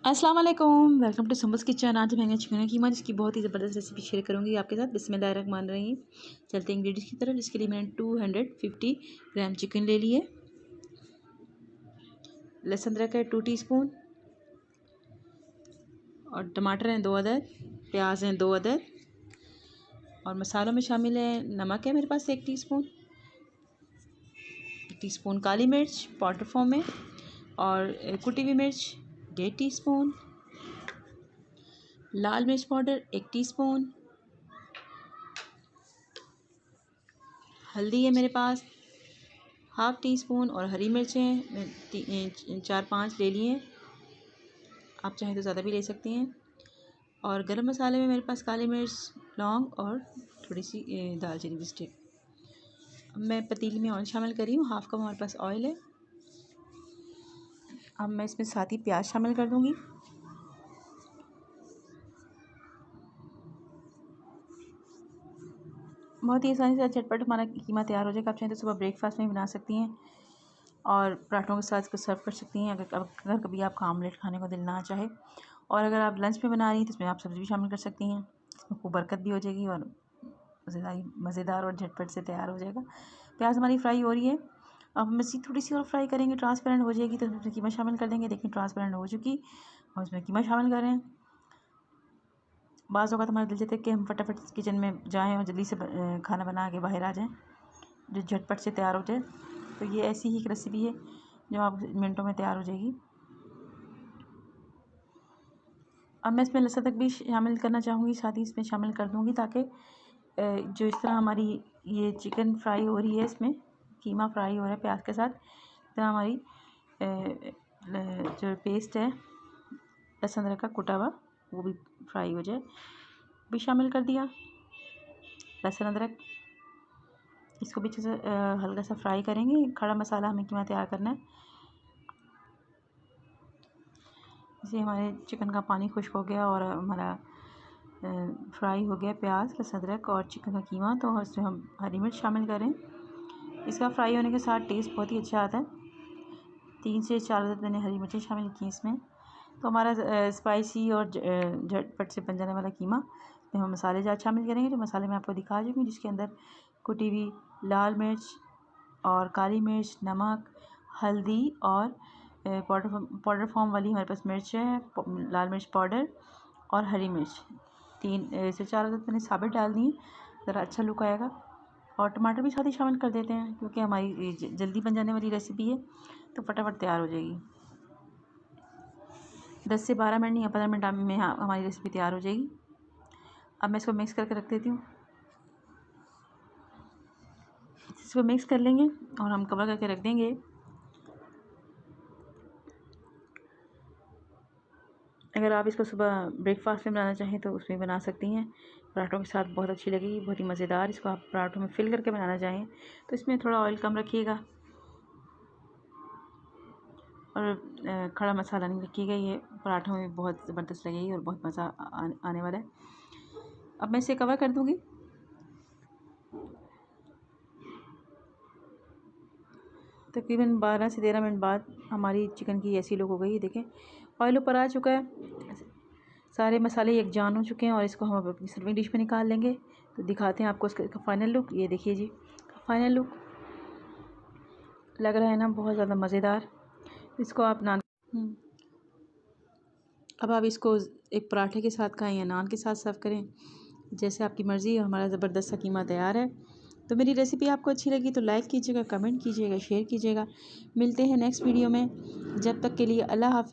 अस्सलाम वालेकुम, welcome to सुम्बुस kitchen. आज मैं चिकन कीमा जिसकी बहुत ही ज़बरदस्त रेसिपी शेयर करूँगी आपके साथ। बिस्मिल्लाहिर्रहमानिर्रहीम। चलते हैं इंग्रेडिएंट्स की तरफ। जिसके लिए मैंने 250 ग्राम चिकन ले लिए। लहसुन अदरक है 2 टीस्पून और टमाटर हैं 2 अदद, प्याज हैं 2 अदद और मसालों में शामिल है नमक है मेरे पास 1 टीस्पून, 1 टीस्पून काली मिर्च पाउडर फॉर्म में और कुटी हुई मिर्च 1.5 टीस्पून, लाल मिर्च पाउडर 1 टीस्पून, हल्दी है मेरे पास 1/2 टीस्पून और हरी मिर्चें मैं 4-5 ले लिए। आप चाहें तो ज़्यादा भी ले सकती हैं। और गरम मसाले में मेरे पास काली मिर्च, लौंग और थोड़ी सी दालचीनी की स्टिक। अब मैं पतीली में ऑयल शामिल कर रही हूँ। 1/2 कप हमारे पास ऑयल है। अब मैं इसमें साथ ही प्याज शामिल कर दूँगी। बहुत ही आसानी से झटपट हमारा कीमा तैयार हो जाएगा। आप चाहें तो सुबह ब्रेकफास्ट में बना सकती हैं और पराठों के साथ इसको सर्व कर सकती हैं। अगर कभी आपका आमलेट खाने को दिल ना चाहे और अगर आप लंच में बना रही हैं तो इसमें आप सब्ज़ी भी शामिल कर सकती हैं। इसमें खूब बरकत भी हो जाएगी और मज़ेदार और झटपट से तैयार हो जाएगा। प्याज हमारी फ्राई हो रही है। अब हम इसी थोड़ी सी और फ्राई करेंगे, ट्रांसपेरेंट हो जाएगी तो उसमें कीमा शामिल कर देंगे। देखिए ट्रांसपेरेंट हो चुकी और उसमें कीमा शामिल कर रहे हैं। बाज़ औक़ात हमारा दिल चाहता है कि हम फटाफट किचन में जाएँ और जल्दी से खाना बना के बाहर आ जाएँ, जो झटपट से तैयार हो जाए। तो ये ऐसी ही एक रेसिपी है जो आप मिनटों में तैयार हो जाएगी। अब मैं इसमें लहसुन अदरक भी शामिल करना चाहूँगी, साथ ही इसमें शामिल कर दूँगी ताकि जो इस तरह हमारी ये चिकन फ्राई हो रही है, इसमें कीमा फ्राई हो रहा है प्याज के साथ, इस तरह हमारी जो पेस्ट है लहसुन अदरक का कुटा हुआ वो भी फ्राई हो जाए। भी शामिल कर दिया लहसुन अदरक। इसको भी अच्छे से हल्का सा फ्राई करेंगे। खड़ा मसाला हमें कीमा तैयार करना है। इसे हमारे चिकन का पानी खुश्क हो गया और हमारा फ्राई हो गया प्याज लहसुन अदरक और चिकन का कीमा। तो इसमें हम हरी मिर्च शामिल करें। इसका फ्राई होने के साथ टेस्ट बहुत ही अच्छा आता है। 3 से 4 अदद मैंने हरी मिर्चें शामिल की इसमें। तो हमारा स्पाइसी और झटपट से बन जाने वाला कीमा इसमें हम मसाले ज़्यादा शामिल करेंगे। जो मसाले मैं आपको दिखा चुकी, जिसके अंदर कुटी हुई लाल मिर्च और काली मिर्च, नमक, हल्दी और पाउडर फॉर्म वाली हमारे पास मिर्च है, लाल मिर्च पाउडर और हरी मिर्च 3 से 4 अदद मैंने साबित डाल दी, ज़रा अच्छा लुक आएगा। और टमाटर भी साथ ही शामिल कर देते हैं क्योंकि हमारी जल्दी बन जाने वाली रेसिपी है तो फटाफट तैयार हो जाएगी। 10 से 12 मिनट या 15 मिनट में हमारी रेसिपी तैयार हो जाएगी। अब मैं इसको मिक्स करके रख देती हूँ। इसको मिक्स कर लेंगे और हम कवर करके रख देंगे। अगर आप इसको सुबह ब्रेकफास्ट में बनाना चाहें तो उसमें बना सकती हैं। पराठों के साथ बहुत अच्छी लगेगी, बहुत ही मज़ेदार। इसको आप पराठों में फिल करके बनाना चाहें तो इसमें थोड़ा ऑयल कम रखिएगा और खड़ा मसाला नहीं रखिएगा। ये पराठों में बहुत ज़बरदस्त लगेगी और बहुत मज़ा आने वाला है। अब मैं इसे कवर कर दूँगी। तकरीबन 12 से 13 मिनट बाद हमारी चिकन की ऐसी लुक हो गई है। देखें ऑयल ऊपर आ चुका है, सारे मसाले यकजान हो चुके हैं और इसको हम अपनी सर्विंग डिश में निकाल लेंगे। तो दिखाते हैं आपको इसका फ़ाइनल लुक। ये देखिए जी, फ़ाइनल लुक लग रहा है ना, बहुत ज़्यादा मज़ेदार। इसको आप नान अब आप इसको एक पराठे के साथ खाएं या नान के साथ सर्व करें, जैसे आपकी मर्ज़ी। हमारा ज़बरदस्त सा कीमा तैयार है। तो मेरी रेसिपी आपको अच्छी लगी तो लाइक कीजिएगा, कमेंट कीजिएगा, शेयर कीजिएगा। मिलते हैं नेक्स्ट वीडियो में। जब तक के लिए अल्लाह हाफ़िज़।